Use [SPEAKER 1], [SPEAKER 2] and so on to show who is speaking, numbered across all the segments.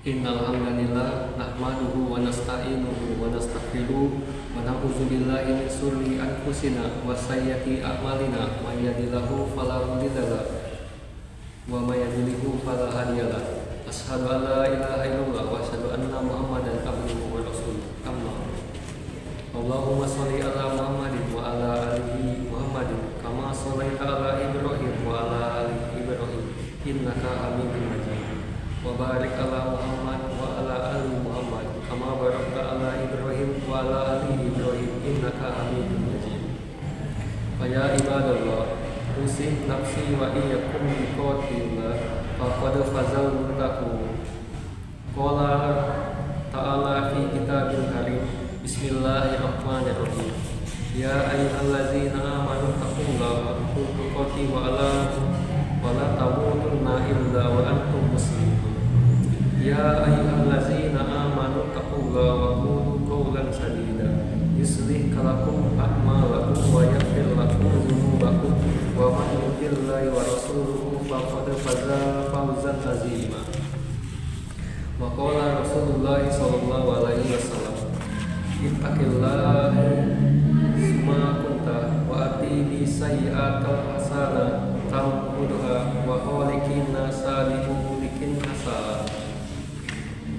[SPEAKER 1] Innal hamdalillah nahmaduhu wa nasta'inuhu wa nastaghfiruh wa na'udzu billahi min shururi anfusina wa sayyiati a'malina may yahdihillahu fala mudhillalah wa may yudhlilhu fala hadiyalah. Asyhadu an la ilaha illallah wa asyhadu anna Muhammadan abduhu wa rasuluh. Amma Allahumma shalli ala Muhammadin wa ala alihi Muhammadin kama shallaita ala Ibrahim wa ala ali Ibrahim innaka Hamidum Majid. Wa barik ala Muhammad wa ala ali Muhammad kama barakta ala Ibrahim wa ala ali Ibrahim innaka Hamidum Majid. Fa ya ibadallah, usih nafsi wa iyyakum biqatillah faqad fazal muttaqun. Qala ta'ala fi kitabil karim, bismillahirrahmanirrahim. Ya ayyuhallazina amanu taqullaha haqqa tuqatih wa la tamutunna illa wa antum muslimun. Ya ayyuhallazina amanu taqullaha wa qulu qawlan sadida yuslih lakum a'malakum wa yaghfir lakum dzunubakum wa man yuti'illah wa rasuluhu faqad faza fawzan 'azima. Wa qala Rasulullah sallallahu alaihi wasallam, ittaqillaha summa kunta wa ati sayyi'atal hasanah tamhudha wa khaliqin nasa bikhuluqin hasan.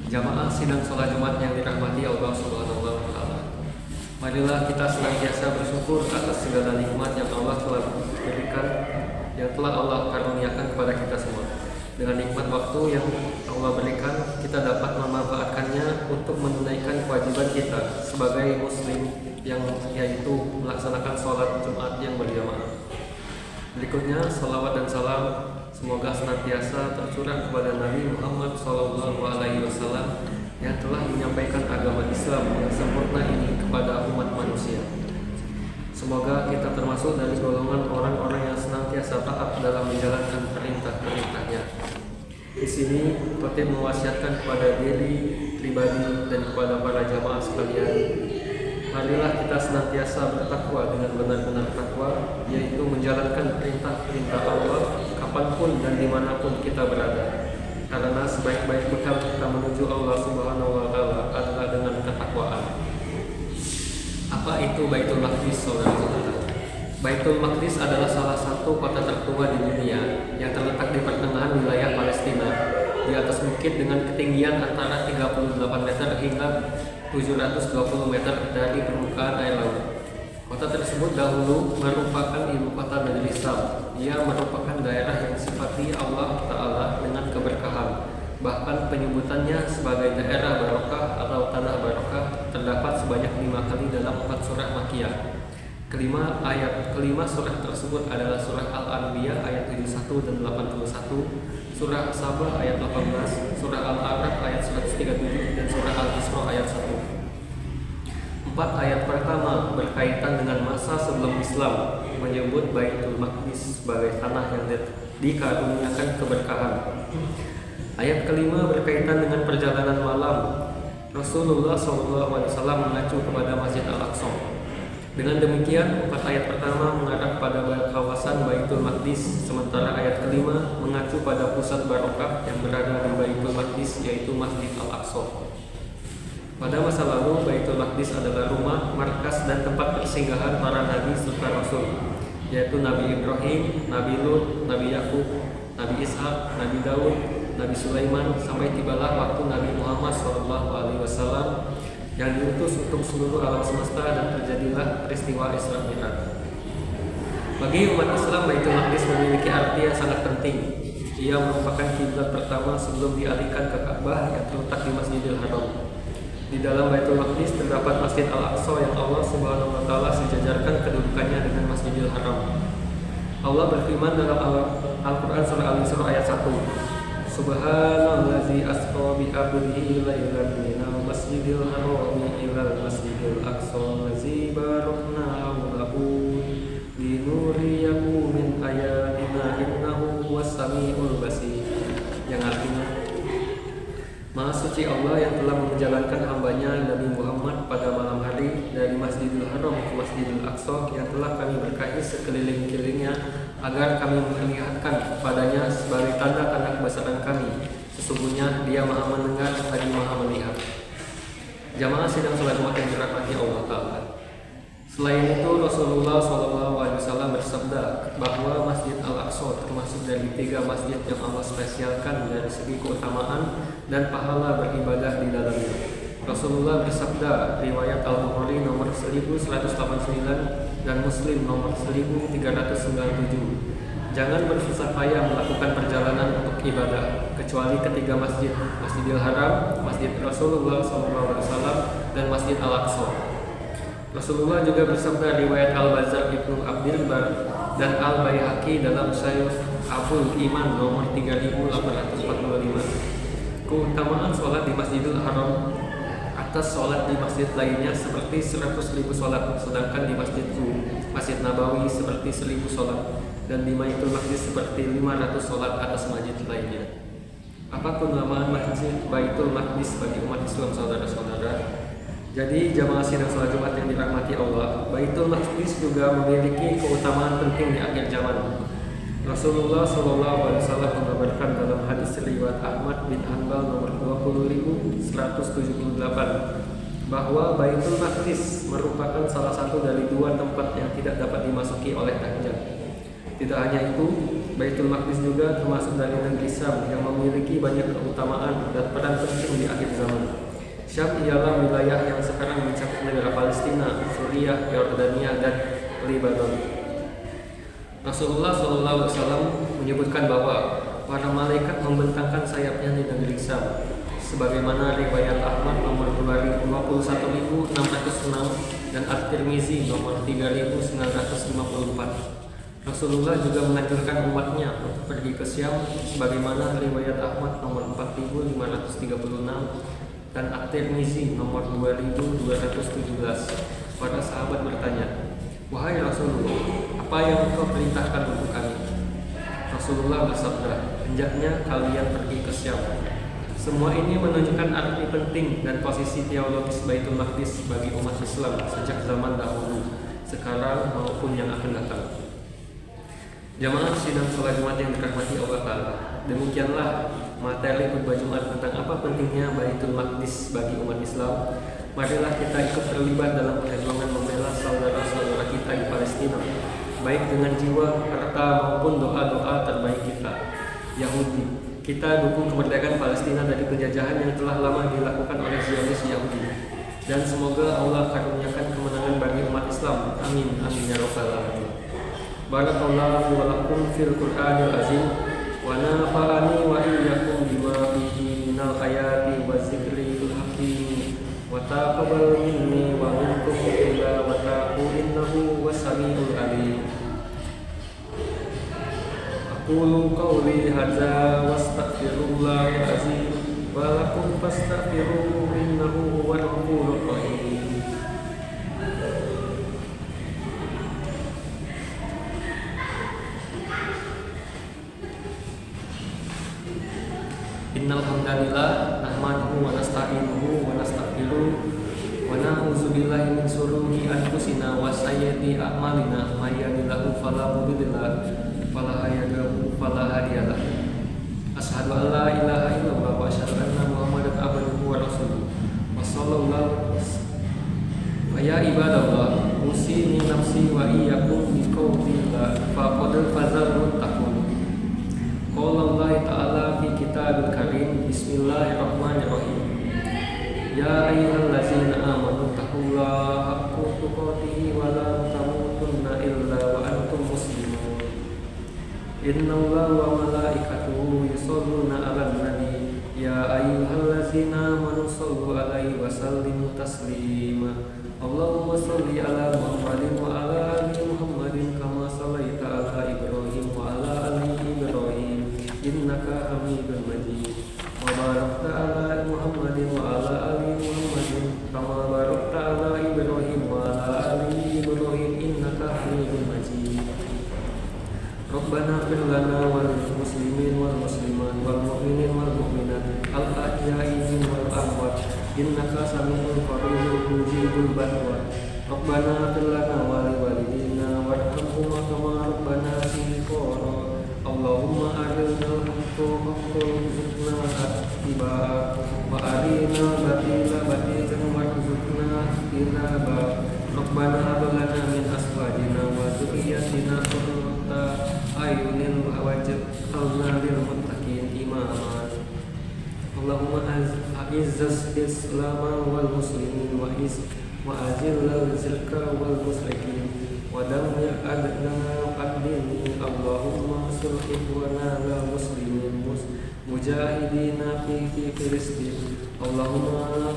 [SPEAKER 1] Jamaah sidang salat Jumat yang dirahmati Allah Subhanahu wa taala. Marilah kita senantiasa bersyukur atas segala nikmat yang Allah telah berikan, yang telah Allah karuniakan kepada kita semua. Dengan nikmat waktu yang Allah berikan, kita dapat memanfaatkannya untuk menunaikan kewajiban kita sebagai muslim, yang yaitu melaksanakan sholat Jumat yang berjamaah. Berikutnya, salawat dan salam semoga senantiasa tercurah kepada Nabi Muhammad SAW yang telah menyampaikan agama Islam yang sempurna ini kepada umat manusia. Semoga kita termasuk dari golongan orang-orang yang senantiasa taat dalam menjalankan perintah-perintahnya. Di sini Khatib mewasiatkan kepada diri pribadi dan kepada para jamaah sekalian, marilah kita senantiasa bertakwa dengan benar-benar takwa, yaitu menjalankan perintah-perintah Allah kapanpun dan dimanapun kita berada. Karena sebaik-baik bekal kita menuju Allah Subhanahu wa taala adalah dengan ketakwaan. Apa itu Baitul Maqdis, saudara-saudara? Baitul Maqdis adalah salah satu kota tertua di dunia yang terletak di pertengahan wilayah Palestina, di atas bukit dengan ketinggian antara 38 meter hingga 720 meter dari permukaan air laut. Kota tersebut dahulu merupakan ibu kota Negeri Sam. Ia merupakan daerah yang disifati Allah Ta'ala dengan keberkahan. Bahkan penyebutannya sebagai daerah barokah atau tanah barokah terdapat sebanyak 5 kali dalam 4 surah Makkiyah. Kelima surah tersebut adalah surah Al-Anbiya ayat 71 dan 81, surah As-Sabah ayat 18, surah Al-A'raf ayat 137, dan surah Al-Isra ayat 1. 4 ayat pertama berkaitan dengan masa sebelum Islam, menyebut Baitul Maqdis sebagai tanah yang dikaruniakan keberkahan. Ayat kelima berkaitan dengan perjalanan malam. Rasulullah SAW mengacu kepada Masjid Al-Aqsa. Dengan demikian, 4 ayat pertama mengarah pada kawasan Baitul Maqdis, sementara ayat kelima mengacu pada pusat barokah yang berada di Baitul Maqdis, yaitu Masjid Al-Aqsa. Pada masa lalu, Baitul Maqdis adalah rumah, markas, dan tempat persinggahan para nabi serta rasul, yaitu Nabi Ibrahim, Nabi Lut, Nabi Yakub, Nabi Ishak, Nabi Daud, Nabi Sulaiman, sampai tibalah waktu Nabi Muhammad SAW yang diutus untuk seluruh alam semesta, dan terjadilah peristiwa Isra Mi'raj. Bagi umat Islam, Baitul Maqdis memiliki arti yang sangat penting. Ia merupakan kiblat pertama sebelum dialihkan ke Ka'bah yang terletak di Masjidil Haram. Di dalam Baitul Maqdis terdapat Masjid Al-Aqsa yang Allah Subhanahu wa taala sejajarkan kedudukannya dengan Masjidil Haram. Allah berfirman dalam Al-Qur'an surah Al-Isra ayat 1. Subhanallazi asra bi 'abdihi lailan minal masjidil harami ilal masjidil aqsa allazi barakna hawlahu linuriyahu min ayatina innahu huwas samiul basir. Yang artinya, Maha suci Allah yang telah menjalankan hambanya Nabi Muhammad pada malam hari dari Masjidil Haram ke Masjidil Aqsa yang telah kami berkahi sekeliling-kelilingnya agar kami memperlihatkan kepadanya sebagai tanda-tanda kebesaran kami Sesungguhnya Dia Maha mendengar lagi Maha melihat. Jamaah sidang salat Jumat yang dirahmati Allah Ta'ala. Selain itu, Rasulullah SAW bersabda bahwa Masjid Al-Aqsa termasuk dari 3 masjid yang Allah spesialkan dari segi keutamaan dan pahala beribadah di dalamnya. Rasulullah bersabda, riwayat Al-Bukhari nomor 1189 dan Muslim nomor 1397. Jangan bersusah payah melakukan perjalanan untuk ibadah kecuali ketiga masjid, Masjidil Haram, Masjid Rasulullah SAW, dan Masjid Al-Aqsa. Rasulullah juga bersabda, riwayat Al-Bazzar Ibnu Abdil Bar dan Al-Baihaqi dalam Sahih Abul Iman nomor 3845. Keutamaan sholat di Masjidil Haram atas sholat di masjid lainnya seperti 100.000 sholat, sedangkan di Masjid Nabawi seperti 1.000 sholat, dan di Baitul Maqdis seperti 500 sholat atas masjid lainnya. Apa keutamaan Masjid Baitul Maqdis bagi umat Islam saudara-saudara? Jadi jamaah sidang salat Jumat yang dirahmati Allah, Baitul Maqdis juga memiliki keutamaan penting di akhir zaman. Rasulullah SAW mengabarkan dalam hadis riwayat Ahmad bin Hanbal nomor 20.178 bahwa Baitul Maqdis merupakan salah satu dari 2 tempat yang tidak dapat dimasuki oleh tahjat. Tidak hanya itu, Baitul Maqdis juga termasuk dari negeri Syam yang memiliki banyak keutamaan dan peran penting di akhir zaman. Syam ialah wilayah yang sekarang mencakup negara Palestina, Suriah, Yordania, dan Lebanon. Rasulullah SAW menyebutkan bahwa para malaikat membentangkan sayapnya di negeri Syam, sebagaimana riwayat Ahmad nomor 21.606 dan At-Tirmizi nomor 3.954. Rasulullah juga menganjurkan umatnya untuk pergi ke Syam, sebagaimana riwayat Ahmad nomor 4.536 dan At-Tirmizi nomor 2.217. Para sahabat bertanya, "Wahai Rasulullah, apa yang engkau perintahkan untuk kami?" Rasulullah bersabda, "Hendaknya kalian pergi ke Syam." Semua ini menunjukkan arti penting dan posisi teologis Baitul Maqdis bagi umat Islam sejak zaman dahulu, sekarang maupun yang akan datang. Jamaah sidang salat Jumat yang dirahmati Allah Ta'ala, demikianlah materi khutbah Jumat tentang apa pentingnya Baitul Maqdis bagi umat Islam. Marilah kita ikut terlibat dalam perjuangan membela saudara-saudara kita di Palestina, baik dengan jiwa, harta maupun doa-doa terbaik kita. Yahudi, kita dukung kemerdekaan Palestina dari penjajahan yang telah lama dilakukan oleh Zionis Yahudi. Dan semoga Allah karuniakan kemenangan bagi umat Islam. Amin, amin ya rabbal alamin. Barakallahu wa lakum fil Qur'anil azim wa nafa'ani wa iyyakum bima fihi minal ayati wa zikril hakim wa taqabbal minni wa minkum tilawatahu innahu was-sami'ul alim. Aqulu qawli hadza wastaghfirullahal azim wa lakum fastaghfiruhu innahu huwal ghafurur rahim. Innal hamdalillah nahmaduhu wa nasta'inuhu wa nastaghfiruh wa na'udzu billahi min shururi anfusina wa sayyiati a'malina may yahdihillahu fala mudilla fala hadiyalah. Asyhadu an la ilaha illallah wa asyhadu anna Muhammadan abduhu wa rasuluh. Wa sallallahu wa ya ibadallah usini nafsi wa iyyakum bi qawlillah faqad fazal muttaqun. Qala Allah Ta'ala fi kitabil karim. Bismillahirrahmanirrahim. Ya ayyuhallazina amanu taqullaha haqqa tuqatih wa la tamutunna illa wa antum muslimun. Innallaha wa malaikatahu yusholluna 'alan nabi. Ya ayyuhallazina amanu shallu 'alaihi wa sallimu taslima. Allahumma shalli 'ala Muhammadin wa 'ala ali Muhammadin kama shallaita 'ala Ibrahim wa 'ala ali Ibrahim innaka Hamidum Majid. Wa barakta 'ala Muhammadin wa 'ala ali Muhammadin kama barakta 'ala Ibrahim wa 'ala ali Ibrahim innaka Hamidum Majid. Rabbana ighfir lana wa lil muslimin wal muslimat wal mu'minin wal mu'minat al ahya'i wal amwat innaka sami'un qaribun mujibul da'wat. Rabbana ighfir lana wa li walidina warhamhuma kama rabbana shighara. Allahumma arinal haqqa haqqan warzuqna ittiba'ah wa arinal batila batilan warzuqna ijtinaba. Rabbana hab lana min azwajina wa dzurriyyatina qurrata a'yunin waj'alna lil muttaqin imama. Allahumma a'izzal Islam wal muslimin wa azillal syirka wal musyrikin wa dammir a'da'ad-din. Allahumma ansur ikhwana al muslimin mujahidina fi Filistin. Allahumma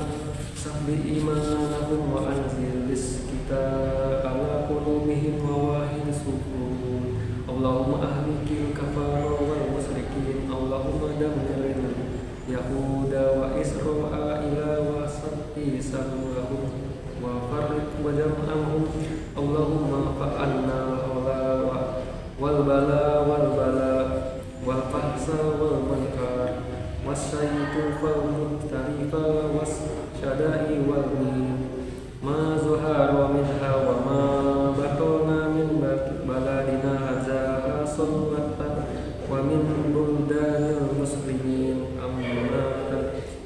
[SPEAKER 1] sabbi imanahum wa anzil rizqita ala qulubihim wa wahid sukur. Allahumma ahlikil kafara wal musyrikin. Allahumma dammir Yahuda wa Isra'ila wa sabbi salwahum wa farriq wa jam'ahum. Allahumma fa'alna wal bala wal fahsa wal munkar wasyaitu wal muktarifa wasyada'i wal ma zuhara minha wa ma batona min baladina hadza hasanatan wa min buldanil muslimin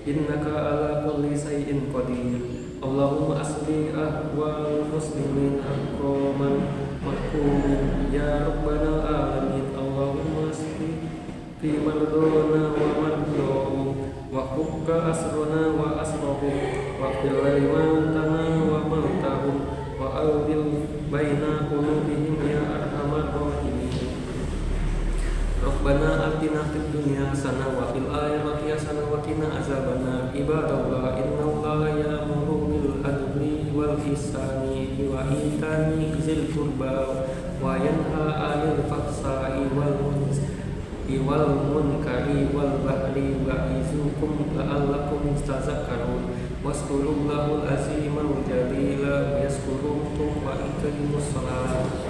[SPEAKER 1] innaka ala kulli shay'in qadir. Allahumma asli ahwal muslimin aqwaman mahkumin ya rabbana alamin. Allahumma asli fi mardona wa mardahum wa hukka asrona wa asrahum wa qil mantana wa mautahum wa albil baina qulubihim ya arhamar rahimin. Rabbana atina fid dunya hasanah wa fil akhirati hasanah wa qina azabannar. Ibadallah innallaha ya'muru bil adli wal ihsani wa ita'i dzil qurba wa yanha 'anil fahsai wal munkari wal baghi ya'izukum la'allakum tadhakkarun. Waskurullahal azimul jalila yazkurukum wa aqimus shalah.